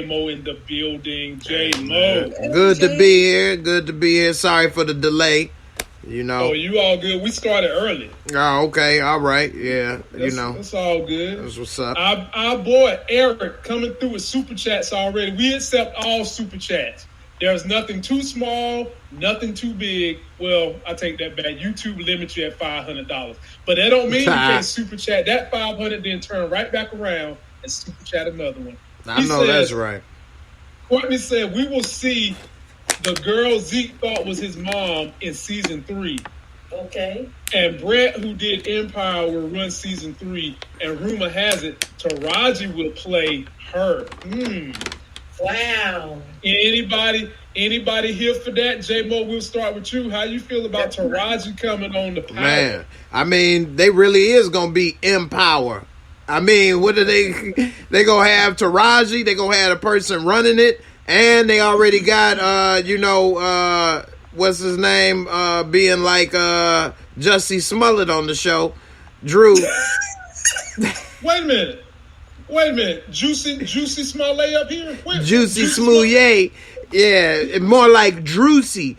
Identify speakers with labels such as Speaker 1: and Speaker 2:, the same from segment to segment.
Speaker 1: Mo in the building. J-Mo.
Speaker 2: Good to be here. Good to be here. Sorry for the delay. You know.
Speaker 1: Oh, you all good? We started early.
Speaker 2: Oh, okay. All right. Yeah.
Speaker 1: It's all good.
Speaker 2: That's what's up.
Speaker 1: Our boy Eric coming through with super chats already. We accept all super chats. There's nothing too small, nothing too big. Well, I take that back. YouTube limits you at $500, but that don't mean you can't super chat that $500, then turn right back around and super chat another one.
Speaker 2: I know that's right.
Speaker 1: Courtney said we will see the girl Zeke thought was his mom in season 3.
Speaker 3: Okay.
Speaker 1: And Brett, who did Empire, will run season 3. And rumor has it, Taraji will play her.
Speaker 3: Wow.
Speaker 1: Anybody here for that? J-Mo, we'll start with you. How you feel about Taraji coming on the power?
Speaker 2: Man, I mean, they really is going to be Empower. I mean, what are they going to have Taraji? They going to have a person running it. And they already got, what's his name? Being like Jussie Smollett on the show. Drew.
Speaker 1: Wait a minute. Juicy Smollett up here?
Speaker 2: Juicy Smollett. Yeah, more like Drewsy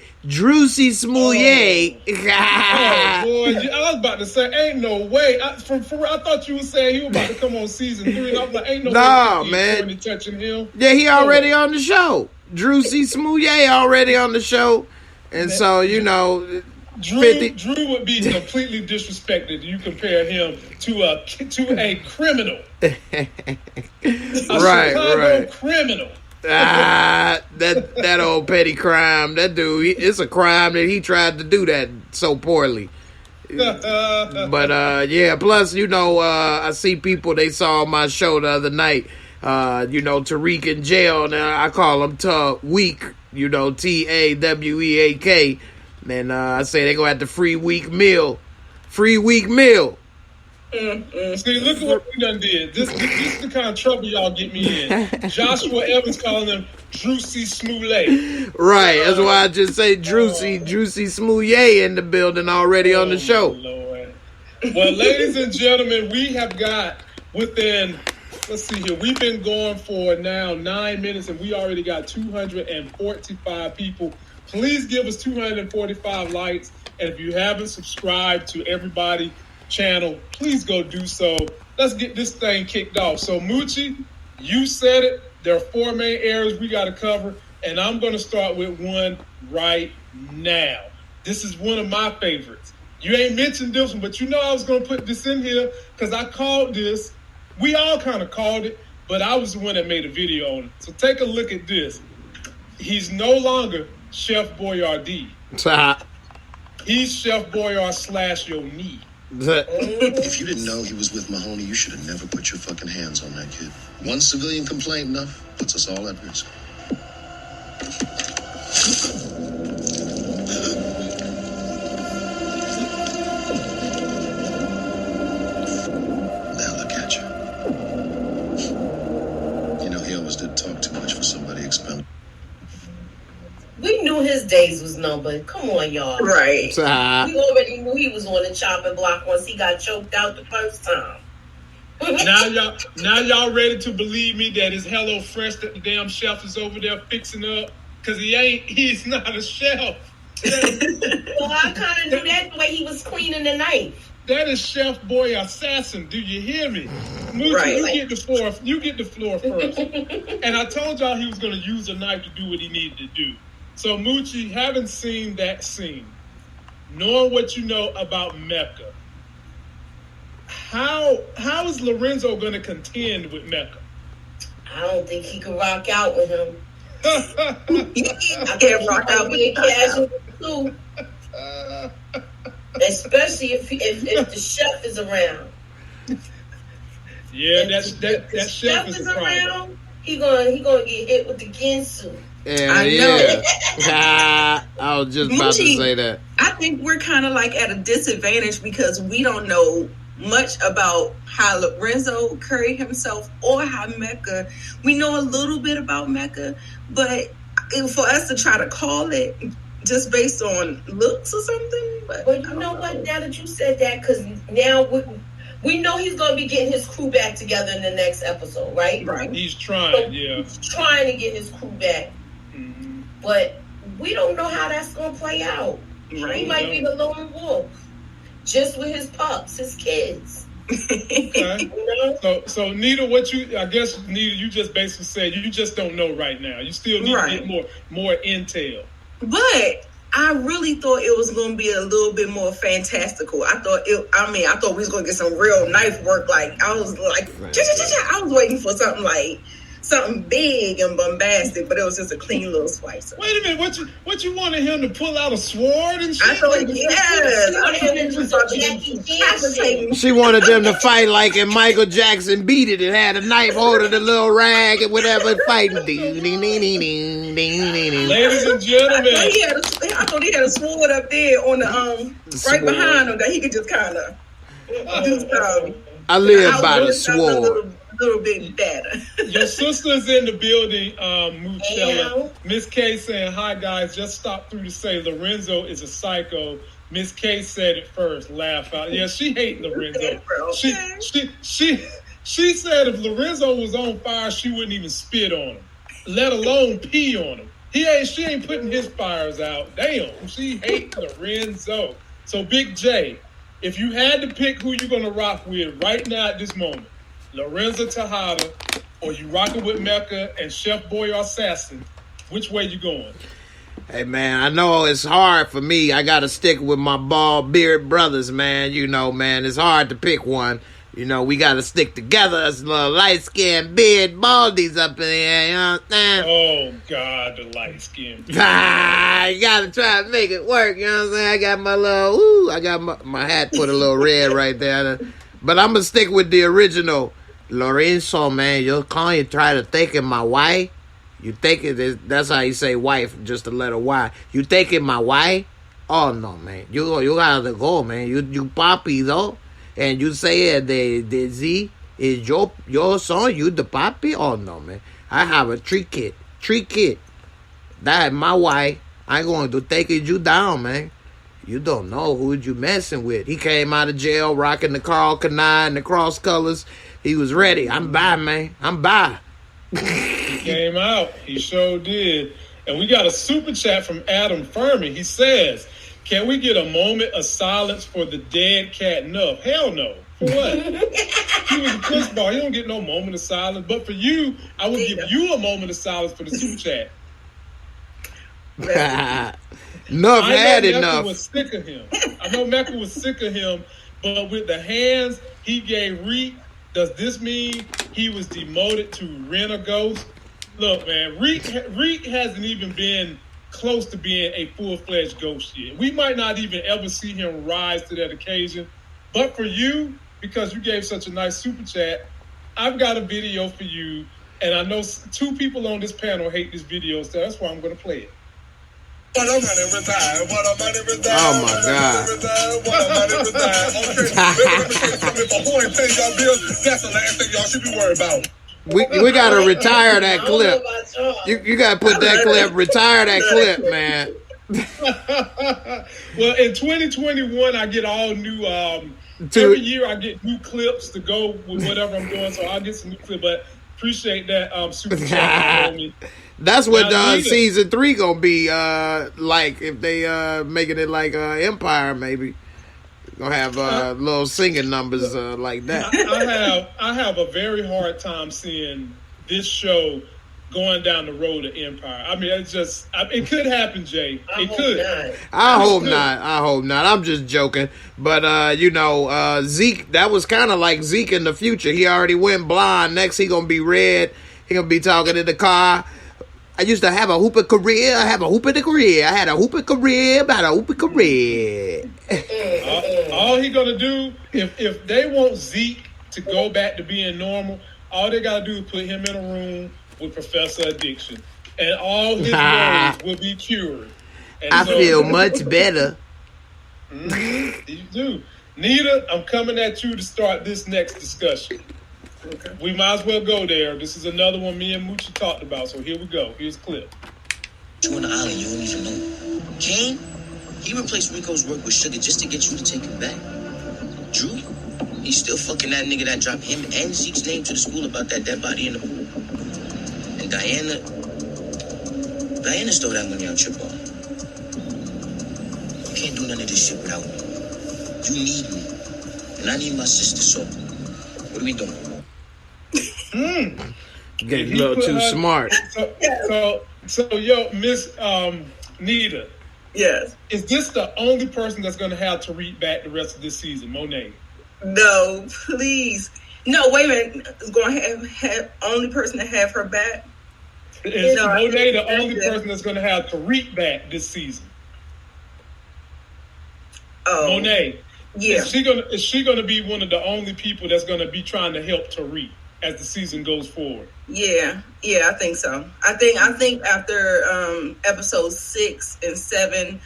Speaker 2: Smollett.
Speaker 1: Oh, boy, I was about to say, ain't no way. I thought you were saying he was about to come on season 3. And I was like, ain't no way.
Speaker 2: Man.
Speaker 1: Touching him.
Speaker 2: Yeah, he already on the show. Drewsy Smollett already on the show. And so,
Speaker 1: Drew would be completely disrespected. You compare him to a criminal.
Speaker 2: Right.
Speaker 1: Criminal.
Speaker 2: That old petty crime. That dude, it's a crime that he tried to do that so poorly. But yeah, plus, I see people, they saw my show the other night. Tariq in jail. Now I call him Taweek, Taweak. And I say they gonna have the free week meal.
Speaker 1: See, look at what we done did. This is the kind of trouble y'all get me in. Joshua Evans calling him Juicy Smollett.
Speaker 2: Right, that's why I just say Juicy Smollett in the building already on the show.
Speaker 1: Lord. Well, ladies and gentlemen, we have got let's see here. We've been going for now 9 minutes, and we already got 245 people. Please give us 245 likes, and if you haven't subscribed to everybody channel, please go do so. Let's get this thing kicked off. So, Moochie, you said it. There are 4 main areas we got to cover, and I'm going to start with one right now. This is one of my favorites. You ain't mentioned this one, but I was going to put this in here because I called this. We all kind of called it, but I was the one that made a video on it. So take a look at this. He's no longer Chef Boyardee. He's Chef Boyard / Yo Knee.
Speaker 4: If you didn't know he was with Mahoney, you should have never put your fucking hands on that kid. One civilian complaint enough puts us all at risk. Now look at you. He always did talk too much for somebody expendable.
Speaker 3: We knew his days was numbered. Come on, y'all.
Speaker 5: Right.
Speaker 3: We already knew he was on the chopping block once he got choked out the first time.
Speaker 1: Now y'all ready to believe me that it's Hello Fresh that the damn chef is over there fixing up? Because he's not a chef.
Speaker 3: Well, I kind of knew that the way he was cleaning the knife.
Speaker 1: That is Chef Boy Assassin. Do you hear me? Moochie,
Speaker 5: Right.
Speaker 1: You get the floor first. And I told y'all he was going to use a knife to do what he needed to do. So, Moochie, having seen that scene, knowing what you know about Mecca, how is Lorenzo going to contend with Mecca?
Speaker 3: I don't think he can rock out with him.
Speaker 5: I can't rock out with
Speaker 3: casual too. Especially if the chef is around.
Speaker 1: Yeah, that chef is around.
Speaker 3: He gonna get hit with the Ginsu.
Speaker 2: Yeah. I was just about to say that.
Speaker 5: I think we're kind of like at a disadvantage because we don't know much about how Lorenzo carried himself or how Mecca. We know a little bit about Mecca, but for us to try to call it just based on looks or something.
Speaker 3: But you know what? Now that you said that, because now We know he's going to be getting his crew back together in the next episode, right?
Speaker 5: Right.
Speaker 1: He's trying,
Speaker 3: So
Speaker 1: yeah.
Speaker 3: He's trying to get his crew back.
Speaker 1: Mm-hmm.
Speaker 3: But we don't know how that's going to play out.
Speaker 5: Right.
Speaker 3: He might be the lone wolf. Just with his pups, his kids.
Speaker 1: Okay.
Speaker 3: You know?
Speaker 1: So Nita, I guess Nita, you just basically said you just don't know right now. You still need to get more intel.
Speaker 5: But I really thought it was going to be a little bit more fantastical. I thought we was going to get some real knife work. Like, I was like, I was waiting for something big and bombastic, but it was just a clean little slice.
Speaker 1: Wait a minute, what you wanted him to pull out a sword and shit?
Speaker 5: I thought, yes.
Speaker 2: She wanted them to fight like in Michael Jackson Beat It and had a knife holding a little rag and whatever fighting.
Speaker 1: Ladies and gentlemen.
Speaker 5: I thought he had a sword up there on the right behind him that he could just kind of
Speaker 2: I live by the sword.
Speaker 5: Little bit better.
Speaker 1: Your sister's in the building, Moochie. Miss K saying, hi guys, just stopped through to say Lorenzo is a psycho. Miss K said it first, laugh out. Yeah, she hates Lorenzo.
Speaker 5: Okay.
Speaker 1: She said if Lorenzo was on fire, she wouldn't even spit on him, let alone pee on him. She ain't putting his fires out. Damn, she hates Lorenzo. So Big J, if you had to pick who you're gonna rock with right now at this moment, Lorenzo Tejada, or you rocking with Mecca and Chef Boy Assassin, which way you going?
Speaker 2: Hey, man, I know it's hard for me. I got to stick with my bald beard brothers, man. You know, man, it's hard to pick one. You know, we got to stick together. Us little light-skinned beard baldies up in there, you know what I'm saying?
Speaker 1: Oh, God, the light-skinned beard.
Speaker 2: You got to try to make it work, you know what I'm saying? I got my I got my hat put a little red right there. But I'm going to stick with the original. Lorenzo, man, you try to think of my wife. You think that's how you say wife, just the letter Y. You taking my wife? Oh, no, man. You gotta go, man. You papi, though. And you say the Z is your son, you the papi? Oh, no, man. I have a three kid. That is my wife. I'm going to take you down, man. You don't know who you messing with. He came out of jail rocking the Carl Kanai and the cross colors. He was ready. I'm by, man. I'm by.
Speaker 1: He came out. He sure did. And we got a super chat from Adam Furman. He says, can we get a moment of silence for the dead cat Nuff? Hell no. For what? He was a puss ball. He don't get no moment of silence. But for you, I would give you a moment of silence for the super chat.
Speaker 2: Nuff had
Speaker 1: Mecca
Speaker 2: enough.
Speaker 1: Was sick of him. I know Mecca was sick of him, but with the hands he gave Reek, does this mean he was demoted to rent a ghost? Look, man, Reek hasn't even been close to being a full-fledged ghost yet. We might not even ever see him rise to that occasion. But for you, because you gave such a nice super chat, I've got a video for you, and I know two people on this panel hate this video, so that's why I'm going to play it.
Speaker 2: Oh my God.
Speaker 6: That's the last thing y'all should be worried about.
Speaker 2: We got to retire that clip. You got to put that clip, retire that clip, man.
Speaker 1: Well, in 2021, I get all new, every year I get new clips to go with whatever I'm doing, so I'll get some new clips, but appreciate that super chat for me.
Speaker 2: That's what season 3 gonna be like if they making it like Empire, maybe. Gonna have little singing numbers like that.
Speaker 1: I have a very hard time seeing this show going down the road to Empire. I mean, it could happen, Jay. It could.
Speaker 2: I hope not. I'm just joking. But Zeke, that was kind of like Zeke in the future. He already went blind. Next, he gonna be red. He gonna be talking in the car. I used to have a hooping career. I have a hooping career. I had a hooping career about a hooping career.
Speaker 1: All he gonna do, if they want Zeke to go back to being normal, all they gotta do is put him in a room with Professor Addiction, and all his worries will be cured. And
Speaker 2: I feel much better.
Speaker 1: You do. Nita, I'm coming at you to start this next discussion. Okay. We might as well go there. This is another one me and Moochie talked about, so here we go. Here's a clip.
Speaker 7: You on the island, you don't even know. Kane, he replaced Rico's work with Sugar just to get you to take him back. Drew, he's still fucking that nigga that dropped him and Zeke's name to the school about that dead body in the pool. And Diana stole that money out your bar. You can't do none of this shit without me. You need me. And I need my sister, so what are we doing?
Speaker 2: Getting a little too smart.
Speaker 1: So, yo, Miss Nita.
Speaker 5: Yes.
Speaker 1: Is this the only person that's going to have Tariq back the rest of this season, Monet?
Speaker 5: No, please. No, wait a minute. Is going to have only person to have her back?
Speaker 1: Is Monet the only person that's going to have Tariq back this season?
Speaker 5: Oh,
Speaker 1: Monet.
Speaker 5: Yeah.
Speaker 1: Is she gonna be one of the only people that's gonna be trying to help Tariq as the season goes forward?
Speaker 5: Yeah, I think so. I think after episode 6 and 7,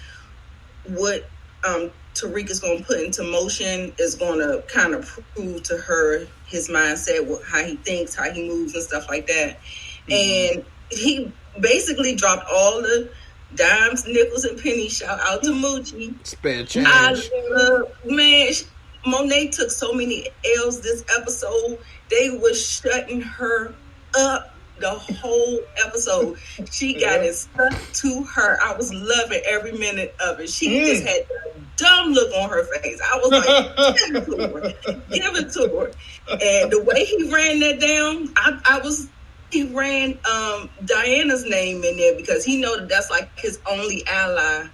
Speaker 5: what Tariq is going to put into motion is going to kind of prove to her his mindset, how he thinks, how he moves, and stuff like that. Mm-hmm. And he basically dropped all the dimes, nickels, and pennies. Shout out to Moochie.
Speaker 2: Spare change.
Speaker 5: Man, Monet took so many L's this episode. They were shutting her up the whole episode. She got it stuck to her. I was loving every minute of it. She just had a dumb look on her face. I was like, give it to her. And the way he ran that down, he ran Diana's name in there because he know that's like his only ally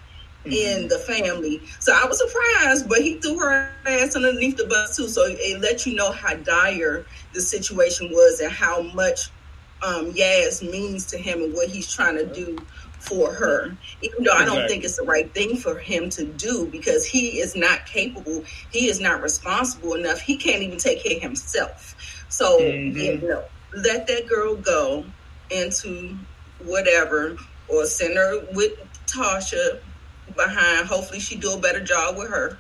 Speaker 5: in the family. So I was surprised, but he threw her ass underneath the bus too. So it let you know how dire the situation was and how much Yaz means to him and what he's trying to do for her. Even though I don't think it's the right thing for him to do because he is not capable. He is not responsible enough. He can't even take care of himself. So, let that girl go into whatever or send her with Tasha behind. Hopefully she do a better job with her.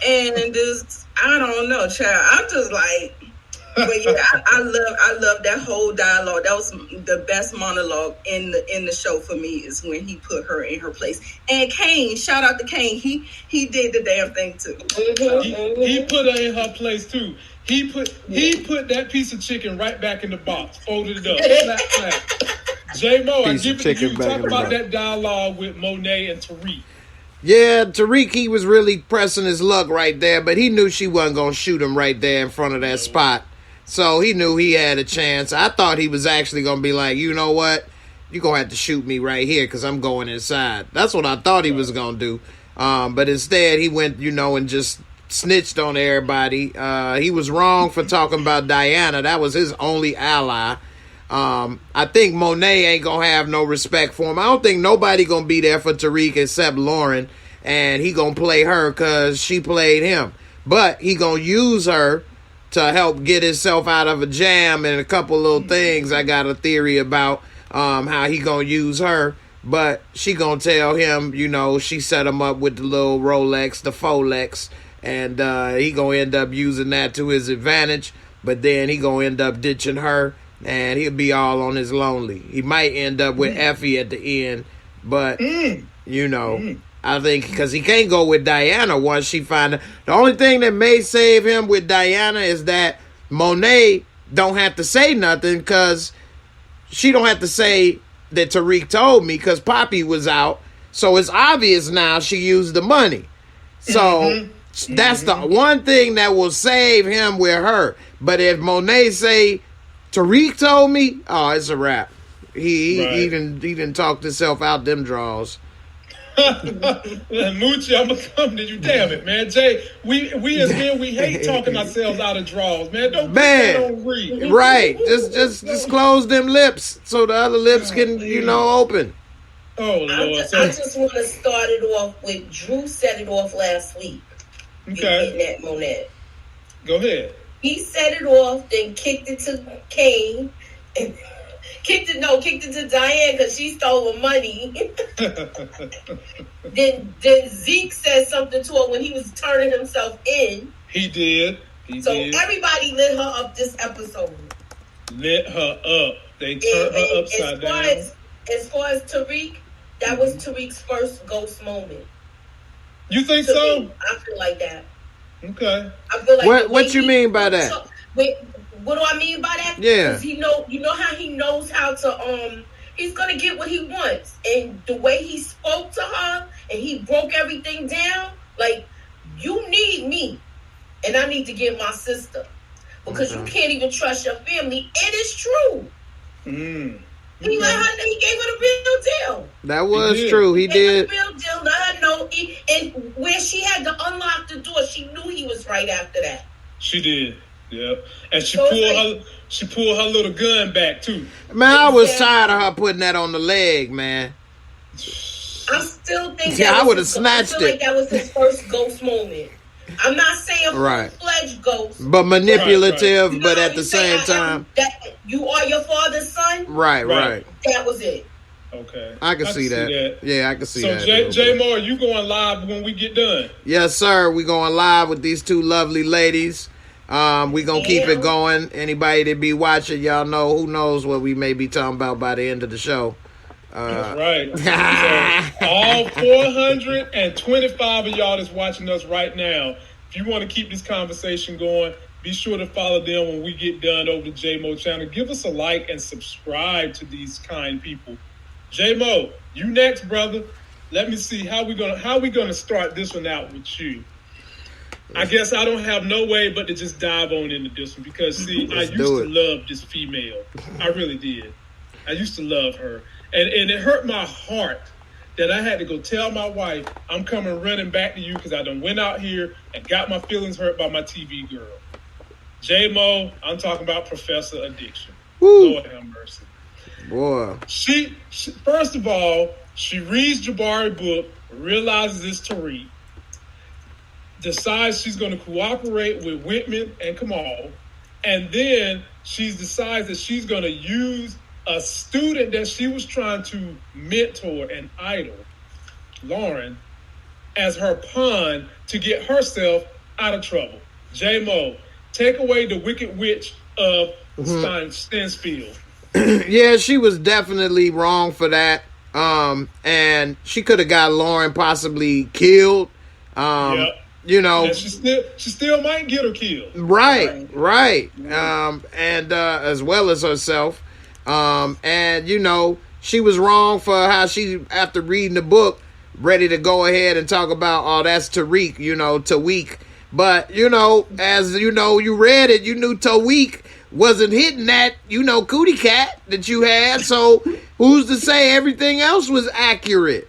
Speaker 5: And just, I don't know, child. I'm just like, but yeah, I love that whole dialogue. That was the best monologue in the show for me is when he put her in her place. And Kane, shout out to Kane. He did the damn thing too.
Speaker 1: He put her in her place too. He put that piece of chicken right back in the box, folded it up, slap, slap. J-Mo, I give it to you. Talk about that dialogue with Monet and Tariq.
Speaker 2: Yeah, Tariq, he was really pressing his luck right there, but he knew she wasn't going to shoot him right there in front of that spot. So he knew he had a chance. I thought he was actually going to be like, you know what? You're going to have to shoot me right here because I'm going inside. That's what I thought he was going to do. But instead, he went, and just snitched on everybody. He was wrong for talking about Diana. That was his only ally. I think Monet ain't gonna have no respect for him. I don't think nobody gonna be there for Tariq except Lauren, and he gonna play her because she played him. But he gonna use her to help get himself out of a jam and a couple little things I got a theory about how he gonna use her. But she gonna tell him, she set him up with the little Rolex, the Folex, and he gonna end up using that to his advantage. But then he gonna end up ditching her, and he'll be all on his lonely. He might end up with Effie at the end, but I think because he can't go with Diana once she find out. The only thing that may save him with Diana is that Monet don't have to say nothing because she don't have to say that Tariq told me because Poppy was out. So it's obvious now she used the money. So that's the one thing that will save him with her. But if Monet say Tariq told me, oh, it's a wrap. He didn't talk himself out them draws.
Speaker 1: Moochie, I'm gonna come to you. Damn it, man. Jay, we as men, we hate talking ourselves out of draws, man. Don't put that on read.
Speaker 2: Right. Just close them lips so the other lips can, open.
Speaker 1: Oh Lord.
Speaker 3: I just want to start it off with Drew set it off last week.
Speaker 1: Okay.
Speaker 3: That Monet.
Speaker 1: Go ahead.
Speaker 3: He set it off, then kicked it to Kane, and kicked it to Diane because she stole her money. then Zeke said something to her when he was turning himself in.
Speaker 1: He did.
Speaker 3: Everybody lit her up this episode.
Speaker 1: Lit her up. They turned her upside down.
Speaker 3: As far as Tariq, that was Tariq's first ghost moment.
Speaker 1: You think so?
Speaker 3: Me, I feel like that.
Speaker 1: Okay.
Speaker 3: I feel like
Speaker 2: What you mean by that?
Speaker 3: What do I mean by that?
Speaker 2: Yeah.
Speaker 3: Because you know how he knows how to he's gonna get what he wants, and the way he spoke to her and he broke everything down, like, you need me and I need to get my sister, because you can't even trust your family. It is true. He let her know, he gave her the real deal.
Speaker 2: That was true. He did.
Speaker 3: The real deal. Let her know, and where she had to unlock the door, she knew he was right after that.
Speaker 1: She did. Yeah, and she pulled her little gun back too.
Speaker 2: Man, I was tired of her putting that on the leg, man.
Speaker 3: I still think
Speaker 2: I would have snatched it.
Speaker 3: Like that was his first ghost moment. I'm not saying full-fledged ghost,
Speaker 2: but manipulative.
Speaker 3: Right.
Speaker 2: But at the same time,
Speaker 3: that you are your father's son.
Speaker 2: Right.
Speaker 3: That was it.
Speaker 1: Okay,
Speaker 2: I can see that. Yeah, I can see that.
Speaker 1: So, Jay Moore, you going live when we get done?
Speaker 2: Yes, sir. We going live with these two lovely ladies. We gonna keep it going. Anybody that be watching, y'all know, who knows what we may be talking about by the end of the show.
Speaker 1: That's right. So all 425 of y'all that's watching us right now, if you want to keep this conversation going, be sure to follow them when we get done over the J-Mo channel. Give us a like and subscribe to these kind people. J-Mo, you next, brother. Let me see how we gonna start this one out with you. I guess I don't have no way but to just dive on into this one, because see, I used to love this female. I really did. I used to love her. And it hurt my heart that I had to go tell my wife, I'm coming running back to you because I done went out here and got my feelings hurt by my TV girl. J-Mo, I'm talking about Professor Addiction.
Speaker 2: Woo.
Speaker 1: Lord have mercy.
Speaker 2: Boy.
Speaker 1: She first of all, she reads Jabari's book, realizes it's Tariq, decides she's going to cooperate with Whitman and Kamal, and then she decides that she's going to use a student that she was trying to mentor and idol, Lauren, as her pawn to get herself out of trouble. J-Mo, take away the wicked witch of Stansfield.
Speaker 2: Yeah, she was definitely wrong for that. And she could have got Lauren possibly killed. You know,
Speaker 1: and she still might get her killed.
Speaker 2: Right. And as well as herself. And you know, she was wrong for how she, after reading the book, ready to go ahead and talk about, oh, that's Tariq, you know, Tariq. But, you know, as you know, you read it, you knew Tariq wasn't hitting that, you know, cootie cat that you had. So who's to say everything else was accurate?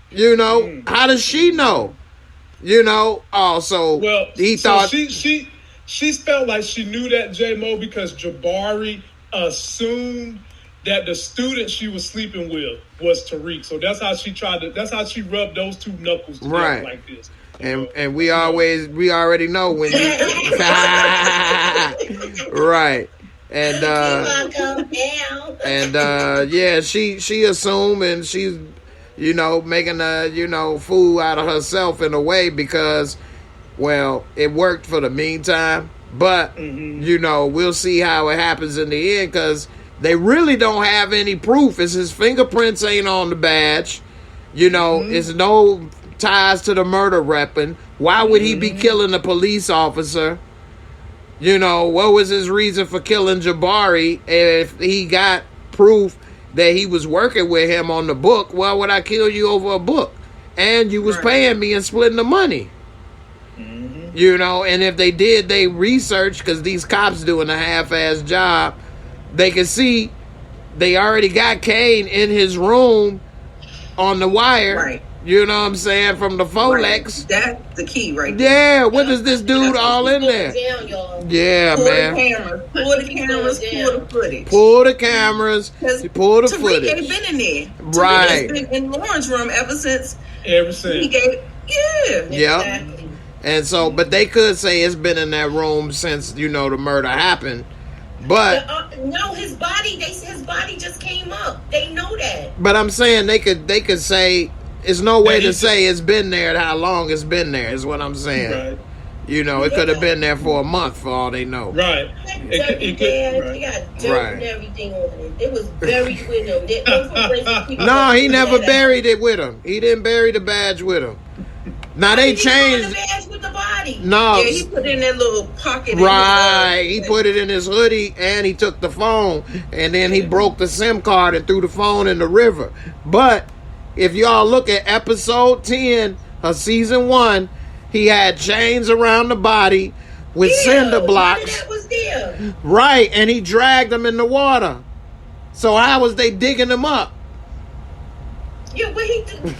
Speaker 2: You know, how does she know? You know, also,
Speaker 1: well,
Speaker 2: he thought
Speaker 1: she felt like she knew that, J-Mo, because Jabari assumed that the student she was sleeping with was Tariq. So that's how she rubbed those two knuckles together like this.
Speaker 2: And we already know when you right. And yeah, she assumed, and she's, you know, making a, you know, fool out of herself in a way, because, well, it worked for the meantime, but you know, we'll see how it happens in the end, because they really don't have any proof. It's his fingerprints ain't on the badge, you know, it's no ties to the murder weapon. Why would he be killing a police officer? You know, what was his reason for killing Jabari if he got proof that he was working with him on the book? Why would I kill you over a book? And you was paying me and splitting the money. You know, and if they did they research, because these cops doing a half-ass job, they can see they already got Kane in his room on the wire. Right. You know what I'm saying? From the Folex.
Speaker 5: Right. That's the key right there.
Speaker 2: Yeah, what is this dude all in there? Yeah, man.
Speaker 5: Pull the cameras, pull the footage.
Speaker 2: Pull the cameras, pull the footage.
Speaker 5: Tariq ain't been in there.
Speaker 2: Right.
Speaker 5: Tariq has been in Lauren's room ever since.
Speaker 1: He
Speaker 5: gave,
Speaker 2: Exactly. And so, but they could say it's been in that room since, you know, the murder happened. But
Speaker 3: no, his body just came up. They know that.
Speaker 2: But I'm saying they could say, there's no way to say it's been there, how long it's been there, is what I'm saying.
Speaker 1: Right.
Speaker 2: You know, it could have been there for a month for all they know.
Speaker 1: Right.
Speaker 3: They got dirt and everything on it. It was buried with him.
Speaker 2: No, he never buried it with him. He didn't bury the badge with him. Now they changed.
Speaker 3: The badge with the body. body.
Speaker 2: No.
Speaker 5: Yeah, he put it in that little pocket.
Speaker 2: Right. He put it in his hoodie and he took the phone. And then he broke the SIM card and threw the phone in the river. But if y'all look at episode 10 of season 1, he had chains around the body with cinder blocks.
Speaker 3: That was there.
Speaker 2: Right. And he dragged them in the water. So how was they digging him up?
Speaker 3: Yeah, what he did.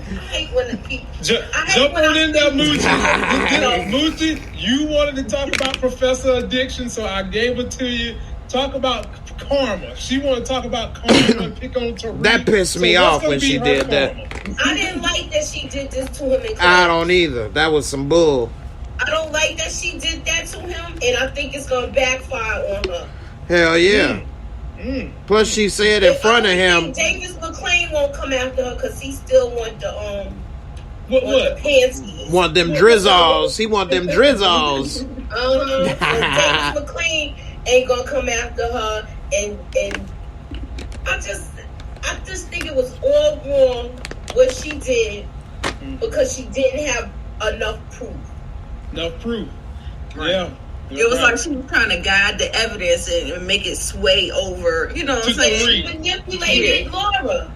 Speaker 3: I hate when the people.
Speaker 1: Jump on in there, Moochie. Moochie, you wanted to talk about Professor Addiction, so I gave it to you. Talk about karma. She wanted to talk about karma and pick on Tariq.
Speaker 2: That pissed me off when she did that.
Speaker 3: I didn't like that she did this to him.
Speaker 2: I don't either. That was some bull.
Speaker 3: I don't like that she did that to him, and I think it's going to backfire on her.
Speaker 2: Hell yeah. Plus, she said in front of him.
Speaker 3: Davis McClain won't come after her because he still want the
Speaker 1: what?
Speaker 3: The panties.
Speaker 2: Want them drizzles. He want them drizzles.
Speaker 3: Davis McClain ain't gonna come after her, and I just think it was all wrong what she did because she didn't have enough proof.
Speaker 5: Right.
Speaker 1: Yeah.
Speaker 5: It was like she was trying to guide the evidence and make it sway over, you know what I'm saying?
Speaker 3: She manipulated Laura.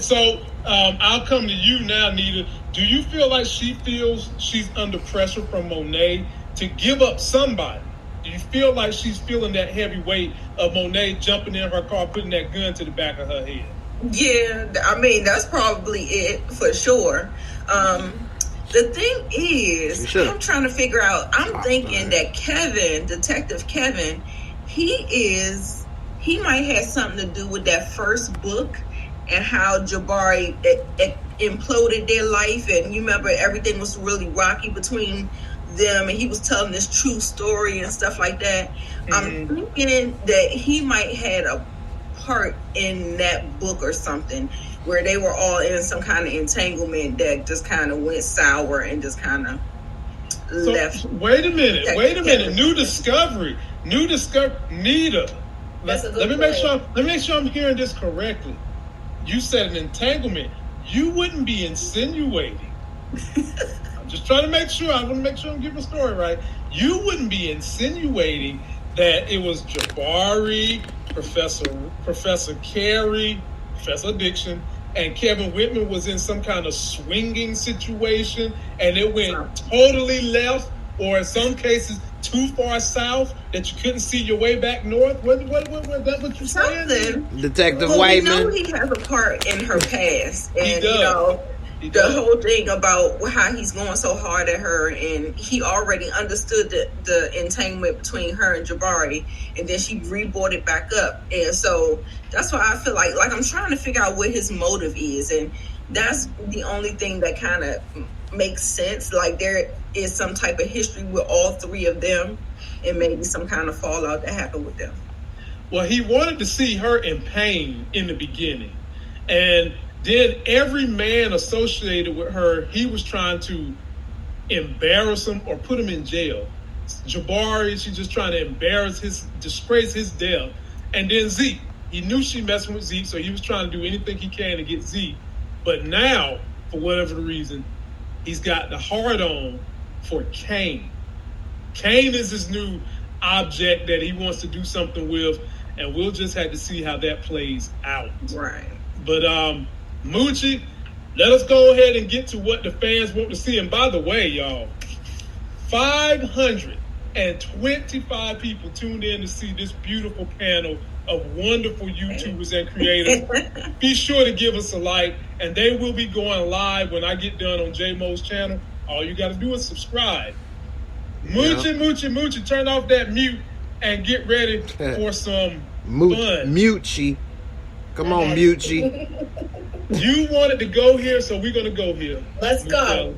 Speaker 1: So, I'll come to you now, Nita. Do you feel like she feels she's under pressure from Monet to give up somebody? Do you feel like she's feeling that heavy weight of Monet jumping in her car, putting that gun to the back of her head?
Speaker 5: Yeah, I mean, that's probably it for sure. The thing is, I'm trying to figure out, I'm thinking that Detective Kevin, he might have something to do with that first book and how Jabari imploded their life. And you remember everything was really rocky between them and he was telling this true story and stuff like that. I'm thinking that he might have a part in that book or something where they were all in some kind of entanglement that just kind of went sour and just kind of left.
Speaker 1: Wait a minute. New discovery. Nita. Let me make sure I'm hearing this correctly. You said an entanglement. You wouldn't be insinuating. I'm just trying to make sure. I want to make sure I'm getting the story right. You wouldn't be insinuating that it was Jabari, Professor Carey, Professor Addiction, and Kevin Whitman was in some kind of swinging situation and it went totally left, or in some cases too far south that you couldn't see your way back north? What you saying?
Speaker 2: Detective
Speaker 5: Whiteman.
Speaker 2: Whiteman.
Speaker 5: We know he has a part in her past, and
Speaker 1: he does.
Speaker 5: The whole thing about how he's going so hard at her, and he already understood the entanglement between her and Jabari, and then she rebrought it back up, and so that's why I feel like I'm trying to figure out what his motive is, and that's the only thing that kind of makes sense. Like there is some type of history with all three of them, and maybe some kind of fallout that happened with them.
Speaker 1: Well, he wanted to see her in pain in the beginning, and then every man associated with her, he was trying to embarrass him or put him in jail. Jabari, she's just trying to disgrace his death. And then Zeke, he knew she messing with Zeke, so he was trying to do anything he can to get Zeke. But now, for whatever the reason, he's got the hard-on for Kane. Kane is his new object that he wants to do something with, and we'll just have to see how that plays out.
Speaker 5: Right.
Speaker 1: But, Moochie, let us go ahead and get to what the fans want to see. And by the way, y'all, 525 people tuned in to see this beautiful panel of wonderful YouTubers and creators. Be sure to give us a like, and they will be going live when I get done on JMO's channel. All you got to do is subscribe. Moochie, turn off that mute and get ready for some fun.
Speaker 2: Moochie. Come on, Moochie.
Speaker 1: You wanted to go here, so we're going to go here.
Speaker 3: Let's go.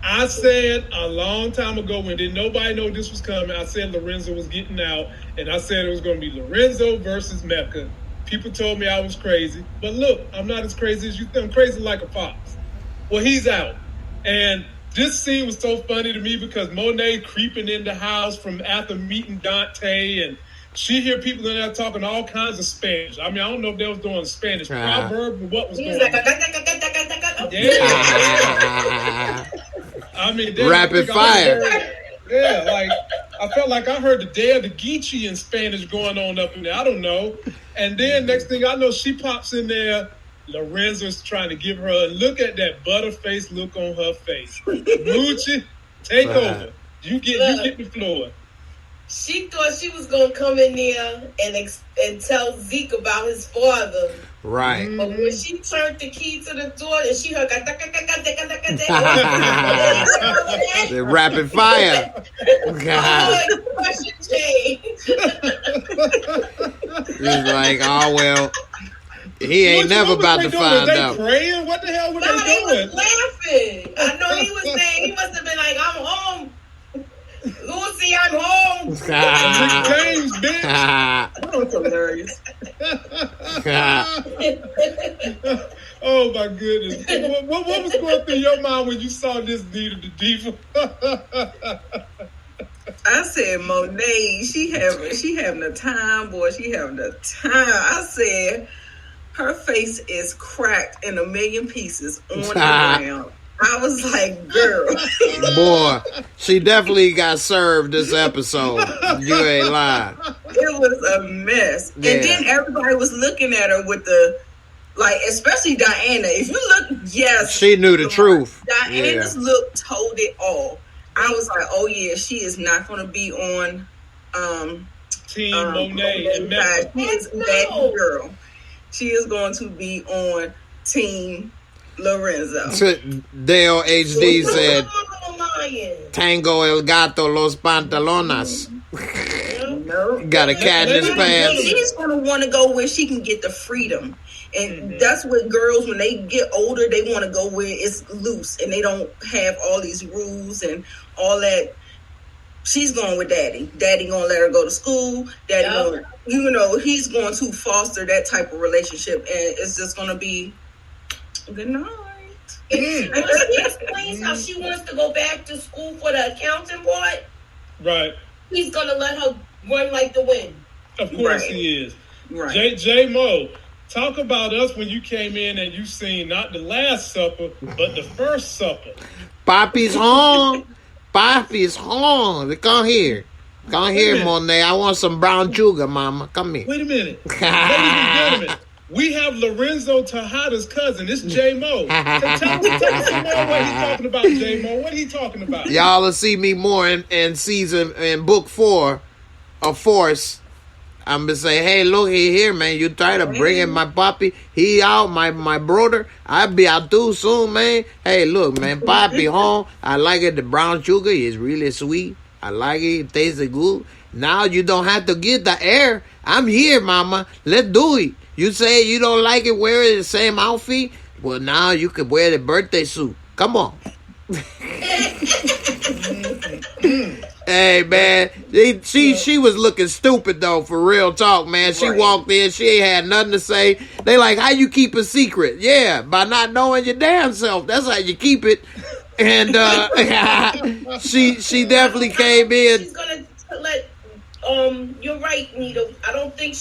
Speaker 1: I said a long time ago when didn't nobody know this was coming, I said Lorenzo was getting out, and I said it was going to be Lorenzo versus Mecca. People told me I was crazy. But look, I'm not as crazy as you think. I'm crazy like a fox. Well, he's out. And this scene was so funny to me because Monet creeping in the house from after meeting Dante, and she hear people in there talking all kinds of Spanish. I mean, I don't know if they was doing Spanish proverb or what was going on. Yeah. I mean,
Speaker 2: rapid fire.
Speaker 1: Yeah, like I felt like I heard the Dea de Geechee in Spanish going on up in there. I don't know. And then next thing I know, she pops in there. Lorenzo's trying to give her a look at that butterface look on her face. Moochie, take over. You get the floor.
Speaker 3: She thought she was gonna come in there and tell Zeke about his father.
Speaker 2: Right.
Speaker 3: But when she turned the key to the door and she heard
Speaker 2: the rapid fire.
Speaker 3: Question changed.
Speaker 2: It's like, oh well, he ain't never about to find out.
Speaker 1: Praying? What the hell were they doing?
Speaker 3: He was laughing. I know he was saying, he must have been like, I'm home. Lucy, I'm home.
Speaker 1: James, bitch.
Speaker 5: That was hilarious.
Speaker 1: Oh my goodness! What was going through your mind when you saw this Nita the Diva?
Speaker 5: I said, Monet, she having a time, boy. She having a time. I said, her face is cracked in a million pieces on the ground. I was like, girl.
Speaker 2: Boy, she definitely got served this episode. You ain't lying.
Speaker 5: It was a mess. Yeah. And then everybody was looking at her with the, like, especially Diana. If you look, yes.
Speaker 2: She knew the truth.
Speaker 5: Diana's look told it all. I was like, oh, yeah, she is not going to be on
Speaker 1: Team Monet and Mecca.
Speaker 5: She is that girl. She is going to be on Team Lorenzo.
Speaker 2: Dale HD said, Tango el gato los pantalones.
Speaker 5: No.
Speaker 2: Got a cat in his pants.
Speaker 5: She's going to want to go where she can get the freedom. And that's what girls, when they get older, they want to go where it's loose and they don't have all these rules and all that. She's going with daddy. Daddy going to let her go to school. Daddy going, he's going to foster that type of relationship. And it's just going to be good night.
Speaker 3: She explains how she wants to go back to school for the accounting part.
Speaker 1: Right.
Speaker 3: He's going to let her run like the wind.
Speaker 1: Of course he is.
Speaker 5: Right.
Speaker 1: J-Mo, talk about us when you came in and you seen not the Last Supper, but the First Supper.
Speaker 2: Papi's home. Papi's home. Come here. Come here, Monet. I want some brown sugar, mama. Come here.
Speaker 1: Wait a minute. Ladies and gentlemen, we have Lorenzo Tejada's cousin. It's J-Mo. Tell us what he's talking about, J-Mo. What he talking about?
Speaker 2: Y'all will see me more in book 4 of Force. I'm going to say, hey, look here, man. You try to bring in my papi. He out, my brother. I'll be out too soon, man. Hey, look, man. Papi home. I like it. The brown sugar is really sweet. I like it. It tastes good. Now you don't have to get the air. I'm here, mama. Let's do it. You say you don't like it, wear the same outfit? Well, now you could wear the birthday suit. Come on. Hey, man. She was looking stupid, though, for real talk, man. She walked in. She ain't had nothing to say. They like, how you keep a secret? Yeah, by not knowing your damn self. That's how you keep it. And she definitely came in.
Speaker 3: She's going to let... you're right, Nita. I don't think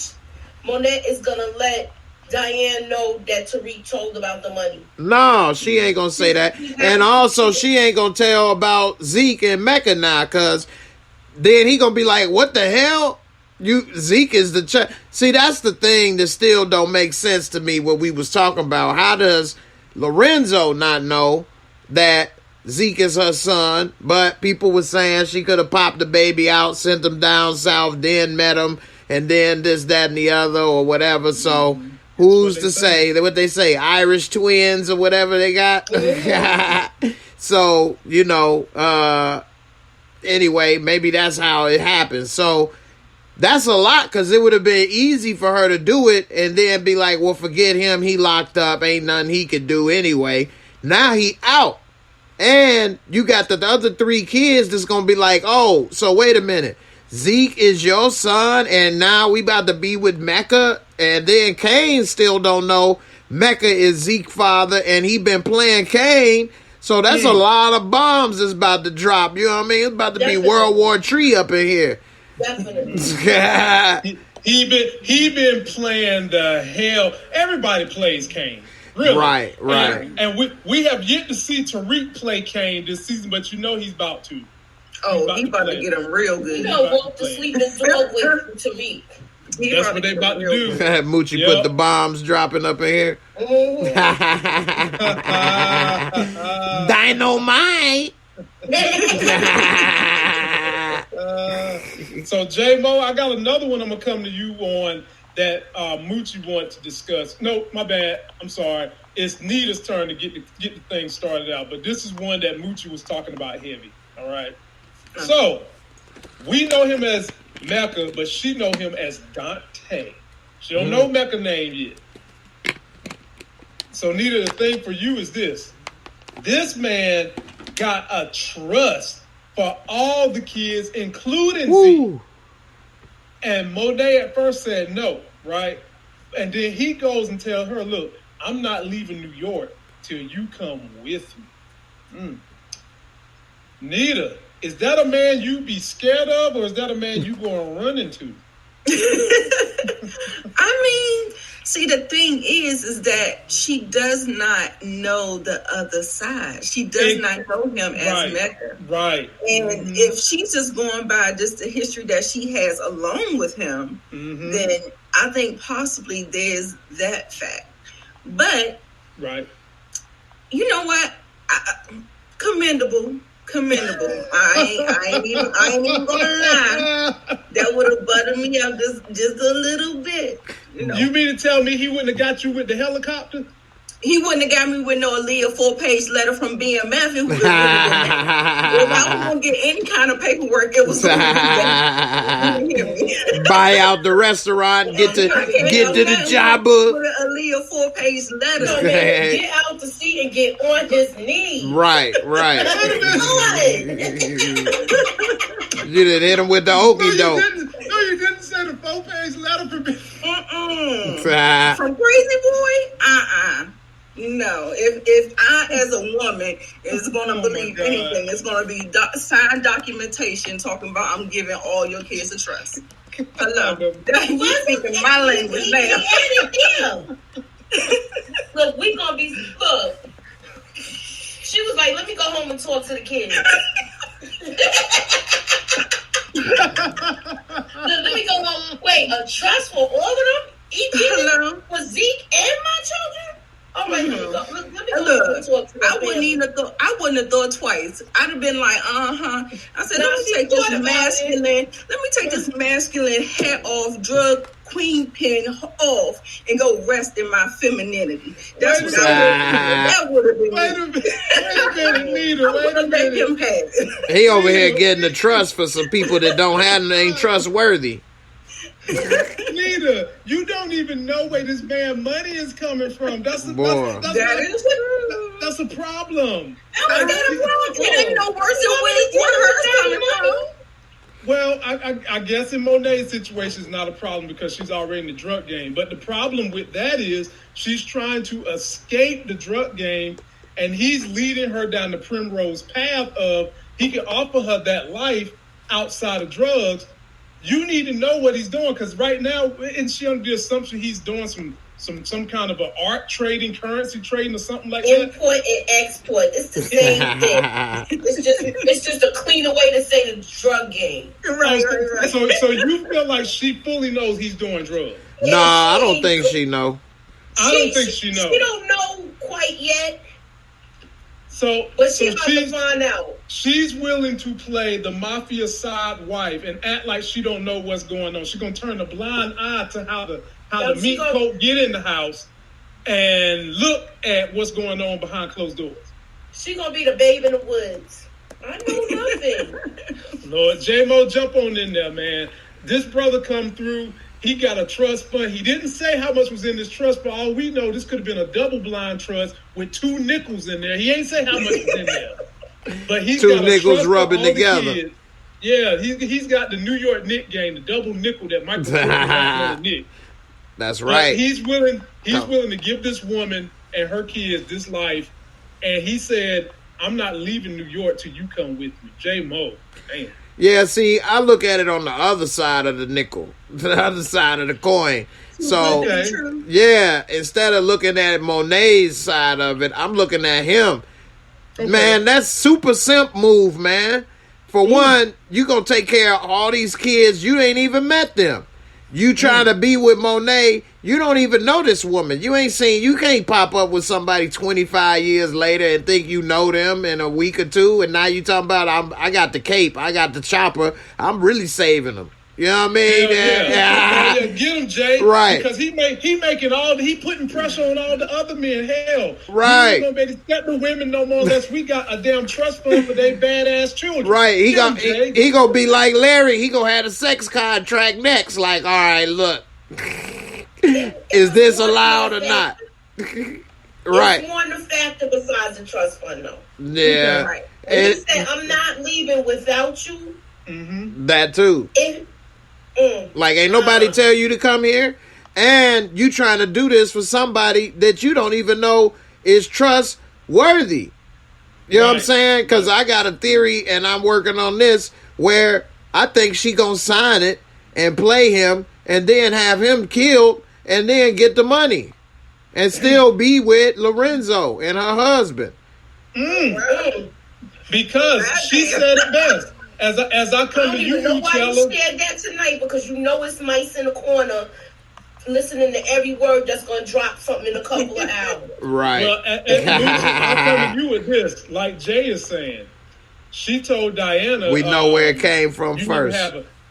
Speaker 3: Monet is going to let Diane know that Tariq told about the money.
Speaker 2: No, she ain't going to say that. And also, she ain't going to tell about Zeke and Mecca now, because then he going to be like, what the hell? Zeke is the... See, that's the thing that still don't make sense to me, what we was talking about. How does Lorenzo not know that Zeke is her son, but people were saying she could have popped the baby out, sent him down south, then met him, and then this, that, and the other, or whatever. So who's to say that what they say, Irish twins or whatever they got? So, anyway, maybe that's how it happened. So that's a lot, because it would have been easy for her to do it and then be like, well, forget him. He locked up. Ain't nothing he could do anyway. Now he out. And you got the other 3 kids that's going to be like, oh, so wait a minute. Zeke is your son, and now we about to be with Mecca? And then Kane still don't know Mecca is Zeke's father, and he been playing Kane. So that's a lot of bombs that's about to drop. You know what I mean? It's about to be World War III up in here.
Speaker 3: Definitely.
Speaker 1: He been playing the hell. Everybody plays Kane. Really.
Speaker 2: Right.
Speaker 1: And we have yet to see Tariq play Kane this season, but you know he's about to.
Speaker 5: He about to get him real good.
Speaker 3: You know, walk to sleep and dog with Tariq.
Speaker 1: That's what they about to do.
Speaker 2: Moochie put the bombs dropping up in here. Dynamite.
Speaker 1: So J-Mo, I got another one I'm gonna come to you on that Moochie wanted to discuss. No, my bad. I'm sorry. It's Nita's turn to get the thing started out, but this is one that Moochie was talking about heavy. All right. So we know him as Mecca, but she know him as Dante. She don't know Mecca name yet. So Nita, the thing for you is this. This man got a trust for all the kids, including Z. And Monet at first said no, right? And then he goes and tells her, look, I'm not leaving New York till you come with me. Nita, is that a man you be scared of, or is that a man you going to run into?
Speaker 5: I mean, see, the thing is that she does not know the other side. She does not know him as Mecca.
Speaker 1: Right.
Speaker 5: And if she's just going by just the history that she has alone with him, then I think possibly there's that fact. But, you know what? Commendable. I ain't even gonna lie. That would have buttered me up just a little bit. You know?
Speaker 1: You mean to tell me he wouldn't have got you with the helicopter?
Speaker 5: He wouldn't have got me with no Aaliyah 4-page letter from BMF. If I was going to get any kind of paperwork, it was going to be
Speaker 2: buy out the restaurant, get to the job book.
Speaker 5: With an Aaliyah 4-page letter.
Speaker 3: So man, get out the seat and get on his knees.
Speaker 2: Right. You done hit him with the okie doke.
Speaker 1: No, you didn't say the 4-page letter from me.
Speaker 5: From Crazy Boy? No. If I, as a woman, is going to believe anything, it's going to be signed documentation talking about I'm giving all your kids a trust. Hello. You speaking my language now.
Speaker 3: Look, we going to be... Look. She was like, let me go home and talk to the kids. Let me go home. Wait, a trust for all of them? Even for Zeke and my children? All right, let me go. Let me go talk to
Speaker 5: I wouldn't have thought twice. I'd have been like, I said, let me take this masculine hat off, drug queen pin off, and go rest in my femininity. That's what that would have been.
Speaker 1: Wait a minute, Nita. Wait a minute.
Speaker 2: He over here getting the trust for some people that ain't trustworthy.
Speaker 1: Nita, you don't even know where this man money is coming from. That's a problem.
Speaker 5: It ain't no worse than where hers coming from.
Speaker 1: Well, I guess in Monet's situation is not a problem because she's already in the drug game. But the problem with that is she's trying to escape the drug game, and he's leading her down the primrose path of he can offer her that life outside of drugs. You need to know what he's doing because right now, and she under the assumption he's doing some kind of an art trading, currency trading, or something like that.
Speaker 3: Import and export. It's the same thing. It's just a cleaner way to say the drug game.
Speaker 5: Right.
Speaker 1: So you feel like she fully knows he's doing drugs?
Speaker 2: Nah, I don't think she know.
Speaker 1: I don't think she knows.
Speaker 3: She don't know quite yet.
Speaker 1: But
Speaker 3: she's about to find out.
Speaker 1: She's willing to play the mafia side wife and act like she don't know what's going on. She's gonna turn a blind eye to how the meat coat get in the house and look at what's going on behind closed doors.
Speaker 3: She gonna be the babe in the woods. I know nothing.
Speaker 1: Lord, J-Mo, jump on in there, man. This brother come through. He got a trust fund. He didn't say how much was in this trust, but all we know, this could have been a double blind trust with 2 nickels in there. He ain't say how much was in there. But he's
Speaker 2: 2
Speaker 1: got
Speaker 2: nickels rubbing together.
Speaker 1: Yeah, he's got the New York Nick game, the double nickel that Michael Jordan got on the Nick.
Speaker 2: That's right.
Speaker 1: But he's willing to give this woman and her kids this life, and he said, I'm not leaving New York till you come with me. J-Mo. Damn.
Speaker 2: Yeah, see, I look at it on the other side of the nickel, the other side of the coin. So,
Speaker 1: Okay.
Speaker 2: yeah, instead of looking at Monet's side of it, I'm looking at him.
Speaker 1: Okay.
Speaker 2: Man, that's super simp move, man. For one, you gonna take care of all these kids. You ain't even met them. You trying to be with Monet. You don't even know this woman. You ain't seen. You can't pop up with somebody 25 years later and think you know them in a week or two. And now you talking about I got the cape. I got the chopper. I'm really saving them. You know what I mean?
Speaker 1: Yeah, get him, Jay.
Speaker 2: Right.
Speaker 1: Because he putting pressure on all the other men. Hell,
Speaker 2: Right.
Speaker 1: He ain't gonna be able to step the women no more unless we got a damn trust fund for their badass children.
Speaker 2: Right. He
Speaker 1: Get him,
Speaker 2: gonna
Speaker 1: Jay.
Speaker 2: he gonna be like Larry. He gonna have a sex contract next. Like, all right, look, is this allowed or not? Right.
Speaker 3: It's one factor besides the trust fund, though.
Speaker 2: Yeah.
Speaker 3: Right. And he said, "I'm not leaving without you."
Speaker 2: That too. Like, ain't nobody tell you to come here, and you trying to do this for somebody that you don't even know is trustworthy. You know what I'm saying? Because I got a theory, and I'm working on this, where I think she gonna sign it and play him, and then have him killed, and then get the money, and still be with Lorenzo and her husband.
Speaker 1: Because she said it best. As I come to you,
Speaker 3: I don't even know why
Speaker 1: Chella.
Speaker 3: you said that tonight, because you know it's mice in the corner listening to every word that's going to drop something in a couple of hours.
Speaker 2: Right.
Speaker 1: Well, I come to you with this, like Jay is saying. She told Diana,
Speaker 2: We know where it came from
Speaker 1: you
Speaker 2: first.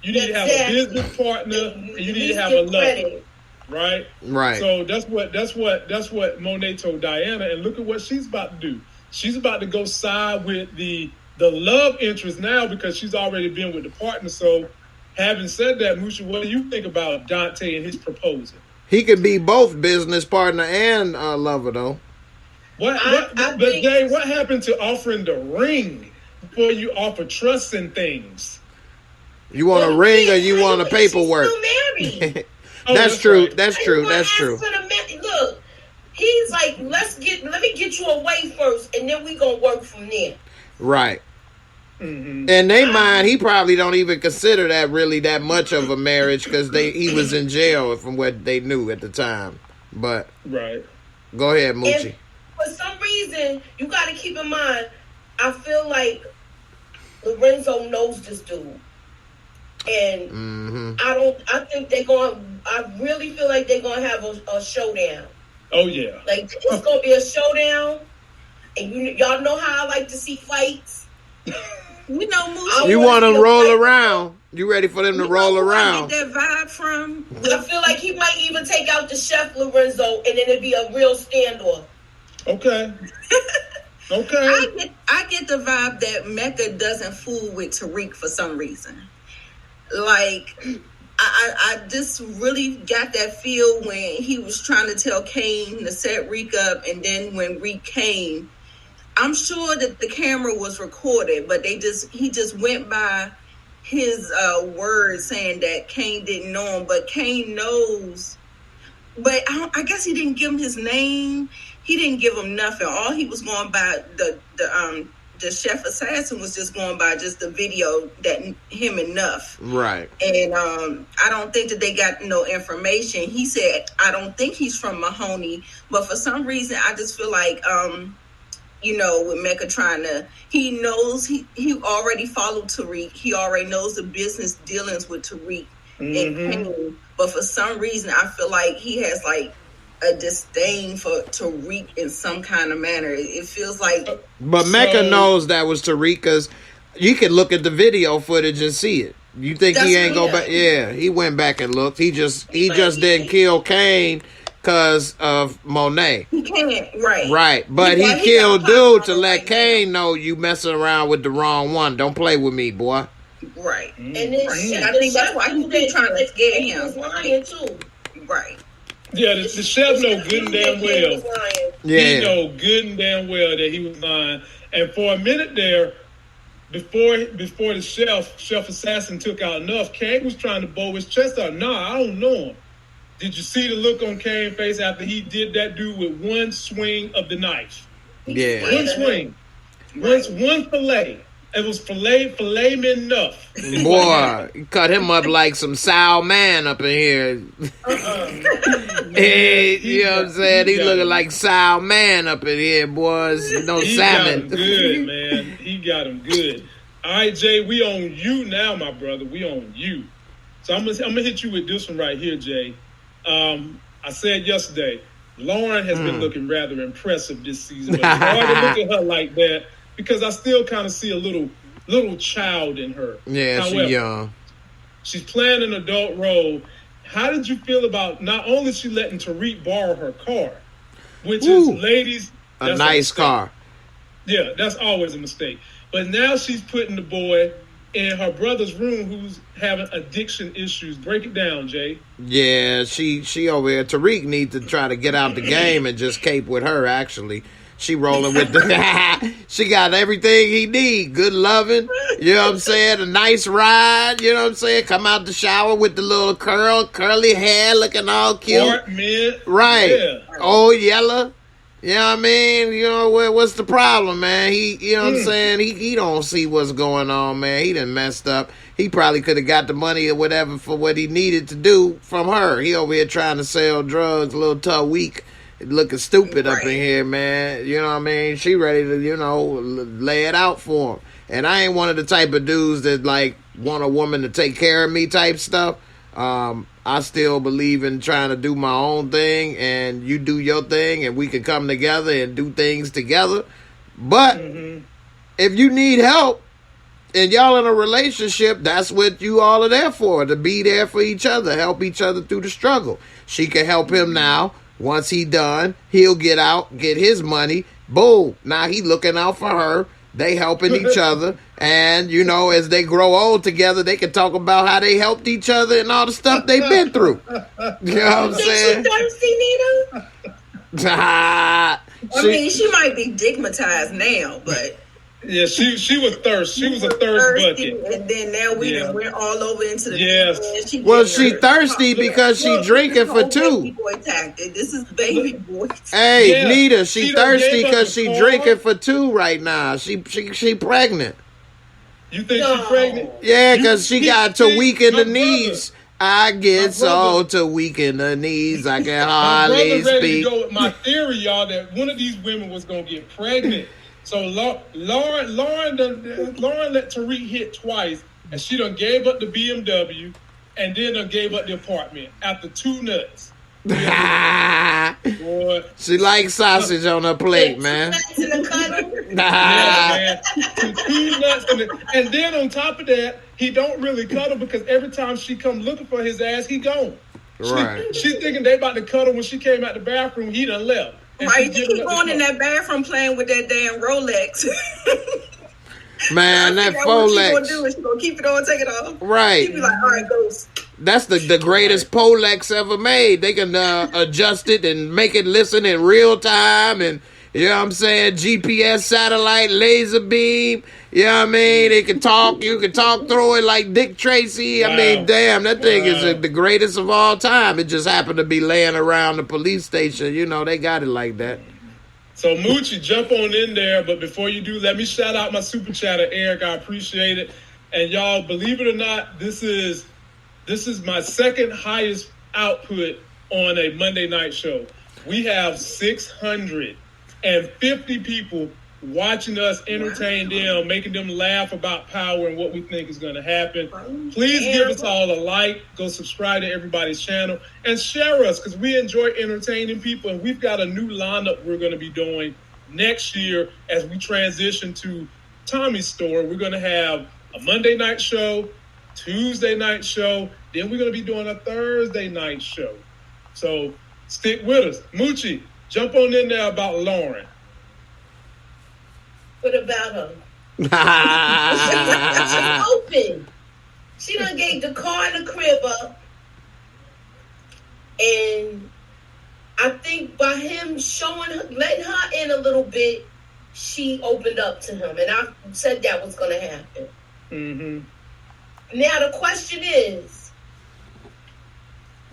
Speaker 1: You need to have a business partner, and you need to have a lover, right?
Speaker 2: Right.
Speaker 1: So that's what Monet told Diana, and look at what she's about to do. She's about to go side with the love interest now, because she's already been with the partner. So, having said that, Moochie, what do you think about Dante and his proposal?
Speaker 2: He could be both business partner and lover, though.
Speaker 1: But Jay, what happened to offering the ring before you offer trust and things?
Speaker 2: You want a ring or you want a paperwork?
Speaker 3: She's still married.
Speaker 2: That's true.
Speaker 1: Right.
Speaker 2: That's true. That's true.
Speaker 3: Look, he's like, let me get you away first, and then we gonna work from there.
Speaker 2: Right. In their mind, he probably don't even consider that really that much of a marriage, because he was in jail from what they knew at the time. But
Speaker 1: right.
Speaker 2: Go ahead, Moochie.
Speaker 3: And for some reason, you got to keep in mind, I feel like Lorenzo knows this dude. And I really feel like they're going to have a showdown.
Speaker 1: Oh, yeah.
Speaker 3: Like, it's going to be a showdown. And y'all know how I like to see fights.
Speaker 5: You know, Moochie.
Speaker 2: You want to roll around. You ready for them to roll around?
Speaker 5: I get that vibe from.
Speaker 3: I feel like he might even take out the chef Lorenzo, and then it'd be a real standoff.
Speaker 1: Okay. Okay.
Speaker 5: I get the vibe that Mecca doesn't fool with Tariq for some reason. Like, I just really got that feel when he was trying to tell Kane to set Reek up, and then when Reek came, I'm sure that the camera was recorded, but he just went by his words saying that Kane didn't know him, but Kane knows. But I guess he didn't give him his name. He didn't give him nothing. All he was going by the chef assassin was just going by just the video that him enough. Right. And I don't think that they got no information. He said, I don't think he's from Mahoney, but for some reason I just feel like with Mecca he knows he already followed Tariq. He already knows the business dealings with Tariq and Kane. But for some reason, I feel like he has like a disdain for Tariq in some kind of manner. It feels like.
Speaker 2: But Mecca knows that was Tariq, because you can look at the video footage and see it. You think he ain't go back? Yeah, he went back and looked. He just didn't kill Kane because of Monet.
Speaker 5: He can't, right.
Speaker 2: Right, but he killed dude to let Kane know you messing around with the wrong one. Don't play with me, boy.
Speaker 5: Right.
Speaker 3: And then
Speaker 5: I think that's why he's been trying to scare him.
Speaker 3: He was lying too.
Speaker 5: Right.
Speaker 1: Yeah, the chef know good and damn well.
Speaker 2: Yeah.
Speaker 1: He know good and damn well that he was lying. And for a minute there, before the chef assassin took out enough, Kane was trying to bow his chest out. Nah, I don't know him. Did you see the look on Kane's face after he did that dude with one swing of the knife?
Speaker 2: Yeah.
Speaker 1: One swing. One fillet. It was filet enough.
Speaker 2: Boy, you cut him up like some sow man up in here. Hey, you know what I'm saying? He looking like sow man up in here, boys. No
Speaker 1: he
Speaker 2: salmon.
Speaker 1: Got him good, man. He got him good. All right, Jay, we on you now, my brother. We on you. So I'm gonna hit you with this one right here, Jay. I said yesterday, Lauren has been looking rather impressive this season, but it's hard to look at her like that because I still kind of see a little child in her.
Speaker 2: Yeah,
Speaker 1: however,
Speaker 2: she's young.
Speaker 1: She's playing an adult role. How did you feel about not only she letting Tariq borrow her car, which is, ladies,
Speaker 2: a nice car.
Speaker 1: Yeah, that's always a mistake. But now she's putting the boy in her brother's room who's having addiction issues. Break it down, Jay.
Speaker 2: Yeah, she over here. Tariq needs to try to get out the game and just cape with her, actually. She rolling with the... She got everything he need. Good loving. You know what I'm saying? A nice ride. You know what I'm saying? Come out the shower with the little curly hair looking all cute. Right. Yeah. Old yellow. You know what I mean? You know, what's the problem, man? You know what I'm saying? He don't see what's going on, man. He done messed up. He probably could have got the money or whatever for what he needed to do from her. He over here trying to sell drugs, a little tough weak, looking stupid up in here, man. You know what I mean? She ready to, you know, lay it out for him. And I ain't one of the type of dudes that, like, want a woman to take care of me type stuff. I still believe in trying to do my own thing, and you do your thing, and we can come together and do things together. But if you need help and y'all in a relationship, that's what you all are there for, to be there for each other, help each other through the struggle. She can help him now. Once he done, he'll get out, get his money. Boom. Now he looking out for her. They helping each other. And, you know, as they grow old together, they can talk about how they helped each other and all the stuff they've been through. You know what I'm saying?
Speaker 3: Thirsty, Nita?
Speaker 5: I mean, she might be digmatized now, but...
Speaker 1: Yeah, she was thirst. She was a thirst bucket.
Speaker 5: And then now we done went all over into the...
Speaker 1: Yes.
Speaker 2: She thirsty because she drinking for two.
Speaker 5: Baby boy tactic. This is baby boy tactic.
Speaker 2: Hey, Nita, she thirsty because she drinking for two right now. She pregnant.
Speaker 1: You think she's pregnant?
Speaker 2: Yeah, because she got to weaken the knees. I get so to weaken the knees, I can hardly
Speaker 1: speak.
Speaker 2: Ready
Speaker 1: to go with my theory, y'all, that one of these women was going to get pregnant. So Lauren let Tariq hit twice, and she done gave up the BMW, and then done gave up the apartment after two nuts. Boy.
Speaker 2: She likes sausage on her plate, man.
Speaker 1: Man. Two nuts and then on top of that, he don't really cuddle because every time she come looking for his ass, he gone.
Speaker 2: Right.
Speaker 1: She's thinking they about to cuddle when she came out the bathroom. He done left.
Speaker 5: Right, you keep going in that bathroom playing with that damn Rolex.
Speaker 2: Man, that Folex.
Speaker 5: What she gonna do is she gonna keep it on, take it off.
Speaker 2: Right.
Speaker 5: She be like, all right, ghost.
Speaker 2: That's the greatest Polex ever made. They can adjust it and make it listen in real time, and you know what I'm saying, GPS, satellite, laser beam. You know what I mean? It can talk. You can talk through it like Dick Tracy. Wow. I mean, damn, that thing is the greatest of all time. It just happened to be laying around the police station. You know, they got it like that.
Speaker 1: So, Moochie, jump on in there. But before you do, let me shout out my super chatter, Eric. I appreciate it. And y'all, believe it or not, this is my second highest output on a Monday night show. We have 650 people watching us entertain them, making them laugh about power and what we think is going to happen. Please give us all a like, go subscribe to everybody's channel, and share us because we enjoy entertaining people. And we've got a new lineup we're going to be doing next year as we transition to Tommy's store. We're going to have a Monday night show, Tuesday night show, then we're going to be doing a Thursday night show. So stick with us. Moochie, jump on in there about Lauren.
Speaker 3: What about her? She's open. She done gave the car and the crib up. And I think by him letting her in a little bit, she opened up to him. And I said that was going to happen.
Speaker 1: Mm-hmm.
Speaker 3: Now the question is,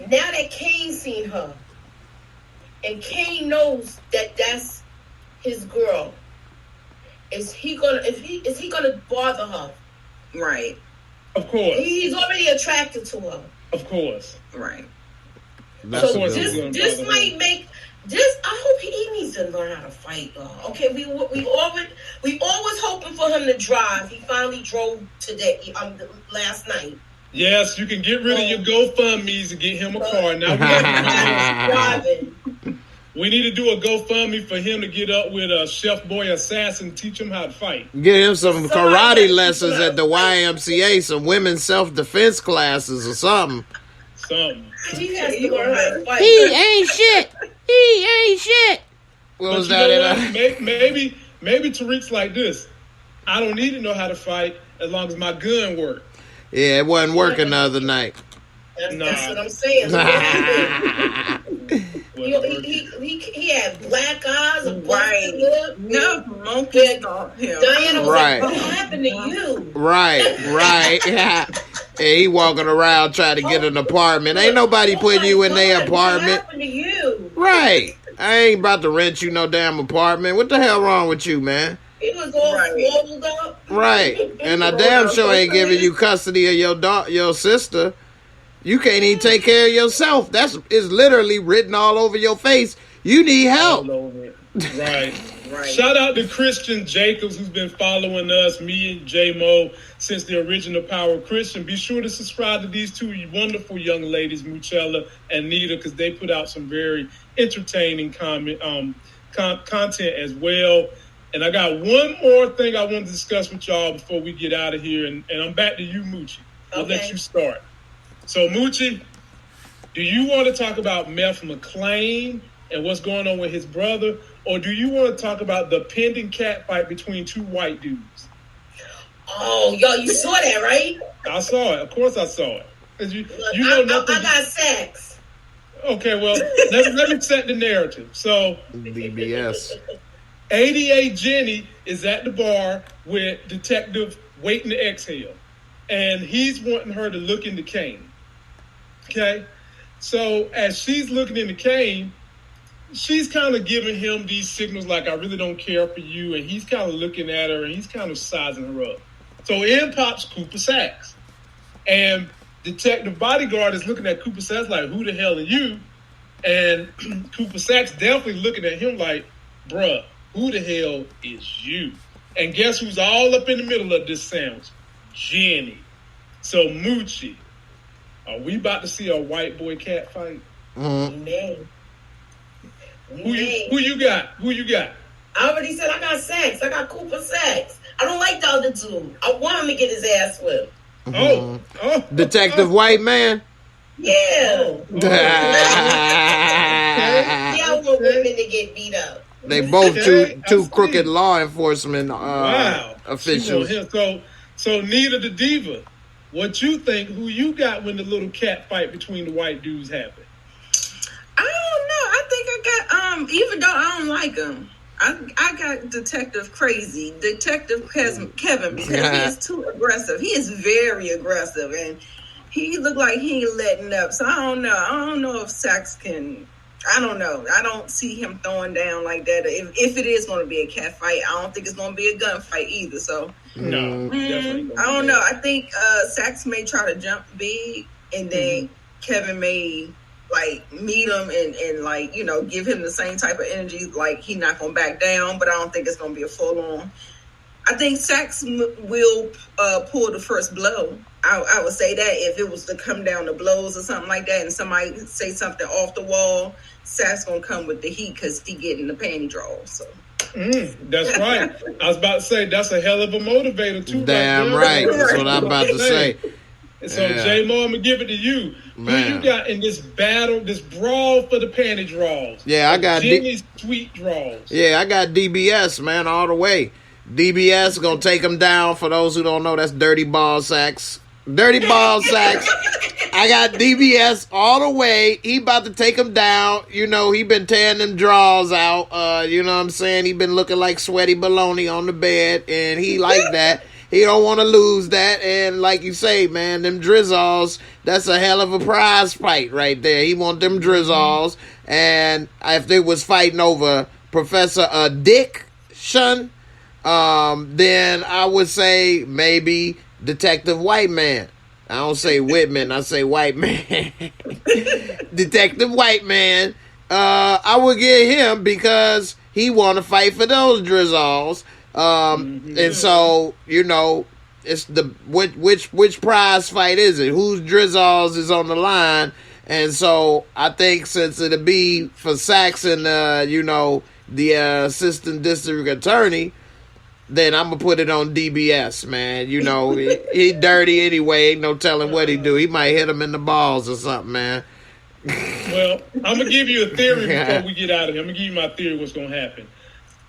Speaker 3: now that Kane seen her, and Kane knows that that's his girl, is he gonna bother her?
Speaker 5: Right.
Speaker 1: Of course.
Speaker 3: He's already attracted to her.
Speaker 1: Of course.
Speaker 5: Right.
Speaker 2: That's
Speaker 3: So
Speaker 2: good.
Speaker 3: this might make this. I hope he needs to learn how to fight, y'all. Okay, we always hoping for him to drive. He finally drove today. Last night.
Speaker 1: Yes, you can get rid of your GoFundMe's and get him a car. Now
Speaker 3: driving.
Speaker 1: We need to do a GoFundMe for him to get up with a Chef Boy Assassin, teach him how to fight.
Speaker 2: Get him some karate lessons at the YMCA, some women's self-defense classes or something.
Speaker 3: He has to learn how to fight.
Speaker 2: He ain't shit. He ain't shit. What was that?
Speaker 1: Maybe Tariq's like this. I don't need to know how to fight as long as my gun works.
Speaker 2: Yeah, it wasn't working the other night.
Speaker 3: That's what I'm saying. He had black eyes, a busted lip.
Speaker 5: No, monkey on him.
Speaker 3: Diana was
Speaker 2: Right.
Speaker 3: like, what happened to you?
Speaker 2: Right. Yeah. And he walking around trying to get an apartment. Ain't nobody putting you in their apartment.
Speaker 3: What happened to you?
Speaker 2: Right. I ain't about to rent you no damn apartment. What the hell wrong with you, man?
Speaker 3: He was all swelled up.
Speaker 2: Right. And I damn sure ain't giving you custody of your sister. You can't even take care of yourself. It's literally written all over your face. You need help.
Speaker 1: Right. Shout out to Christian Jacobs, who's been following us, me and J-Mo, since the original Power Christian. Be sure to subscribe to these two wonderful young ladies, Muchella and Nita, because they put out some very entertaining content as well. And I got one more thing I want to discuss with y'all before we get out of here. And I'm back to you, Moochie. I'll let you start. So, Moochie, do you want to talk about Meth McLean and what's going on with his brother? Or do you want to talk about the pending cat fight between two white dudes?
Speaker 3: Oh, yo, you saw that, right?
Speaker 1: I saw it. Of course I saw it.
Speaker 3: I got sex.
Speaker 1: Okay, well, let me set the narrative. So,
Speaker 2: BBS.
Speaker 1: 88 Jenny is at the bar with Detective Waiting to Exhale. And he's wanting her to look into Kane. Okay? So, as she's looking into Kane, she's kind of giving him these signals like, I really don't care for you. And he's kind of looking at her and he's kind of sizing her up. So in pops Cooper Sacks. And Detective Bodyguard is looking at Cooper Sacks like, who the hell are you? And Cooper Sacks definitely looking at him like, bruh, who the hell is you? And guess who's all up in the middle of this sandwich? Jenny. So Moochie, are we about to see a white boy cat fight?
Speaker 3: Mm-hmm.
Speaker 1: Who you got? Who you got?
Speaker 3: I already said I got sex. I got Cooper Sacks. I don't like the other two. I want him to get his ass whipped.
Speaker 1: Oh.
Speaker 2: Detective White Man?
Speaker 3: Yeah. Yeah, I want women to get beat up.
Speaker 2: They both two crooked law enforcement officials.
Speaker 1: So Nita the Diva, what you think? Who you got when the little cat fight between the white dudes happened?
Speaker 5: I don't know. I think I got even though I don't like him, I got Detective Crazy, Detective Kevin, because he is too aggressive. He is very aggressive, and he looked like he ain't letting up. So I don't know. I don't know if Sacks can. I don't know. I don't see him throwing down like that. If it is going to be a cat fight, I don't think it's going to be a gunfight either. So
Speaker 1: definitely.
Speaker 5: I don't know. I think Sacks may try to jump big, and then Kevin may meet him and give him the same type of energy. Like he not going to back down, but I don't think it's going to be a full on. I think Sacks will pull the first blow. I would say that if it was to come down to blows or something like that, and somebody say something off the wall, Sacks gonna come with the heat because he getting the panty draws. So.
Speaker 1: That's right. I was about to say that's a hell of a motivator too.
Speaker 2: Damn right. That's what I'm about to say.
Speaker 1: So J-Mo, I'm gonna give it to you.
Speaker 2: Man.
Speaker 1: Who you got in this battle, this brawl for the panty draws?
Speaker 2: Yeah, I got
Speaker 1: Jimmy's sweet draws.
Speaker 2: Yeah, I got DBS, man, all the way. DBS gonna take him down. For those who don't know, that's Dirty Ball Sacks. Dirty Ball Sacks. I got DBS all the way. He about to take him down. You know, he been tearing them draws out. You know what I'm saying? He been looking like sweaty baloney on the bed, and he like that. He don't want to lose that. And like you say, man, them drizzles, that's a hell of a prize fight right there. He want them drizzles. And if they was fighting over Professor Addiction, then I would say maybe Detective White Man. I don't say Whitman, I say White Man. Detective White Man. I would get him because he want to fight for those drizzles. And so, you know, it's the which prize fight is it? Whose drizzles is on the line? And so I think since it'll be for Saxon, you know, the assistant district attorney, then I'm gonna put it on DBS, man. You know, he dirty anyway. Ain't no telling what he do. He might hit him in the balls or something, man.
Speaker 1: Well, I'm gonna give you a theory before we get out of here. I'm gonna give you my theory what's gonna happen.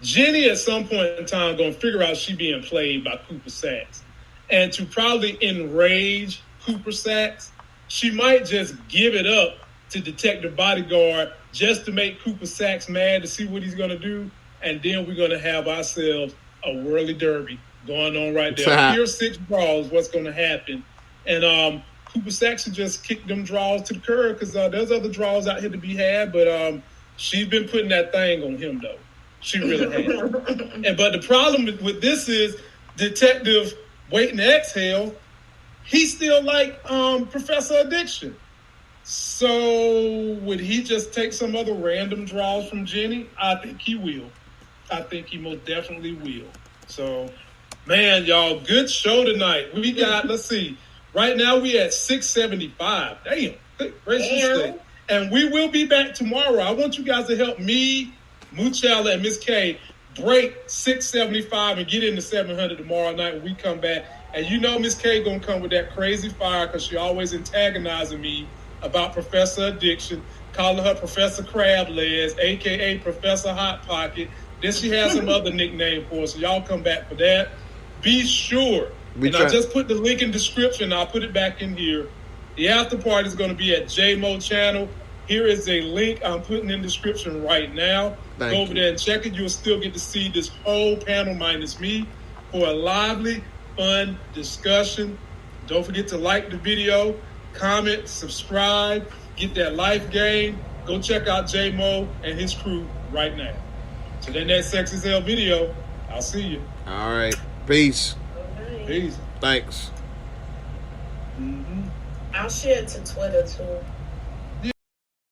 Speaker 1: Jenny at some point in time gonna figure out she being played by Cooper Saxe, and to probably enrage Cooper Saxe, she might just give it up to Detective Bodyguard just to make Cooper Saxe mad to see what he's gonna do, and then we're gonna have ourselves a whirly derby going on right there. Pure 6 draws, what's going to happen. And Cooper Saxon just kicked them draws to the curb because there's other draws out here to be had, but she's been putting that thing on him, though. She really has. But the problem with this is Detective Waiting to Exhale, he's still like Professor Addiction. So would he just take some other random draws from Jenny? I think he will. I think he most definitely will. So, man, y'all, good show tonight. We got, let's see, right now we at 675. Damn, good gracious day. And we will be back tomorrow. I want you guys to help me, Moochie, and Miss K break 675 and get into 700 tomorrow night when we come back. And you know Miss K gonna come with that crazy fire because she always antagonizing me about Professor Addiction, calling her Professor Crab Legs, a.k.a. Professor Hot Pocket. Then she has some other nickname for us, so y'all come back for that. Be sure. I just put the link in the description. I'll put it back in here. The after party is going to be at JMO channel. Here is a link I'm putting in the description right now. Go over there and check it. You'll still get to see this whole panel minus me for a lively, fun discussion. Don't forget to like the video, comment, subscribe, get that life game. Go check out JMO and his crew right now. So then that Sex is Hell video, I'll see you.
Speaker 2: All right. Peace.
Speaker 3: Right.
Speaker 1: Peace.
Speaker 2: Thanks.
Speaker 3: I'll share it to Twitter too.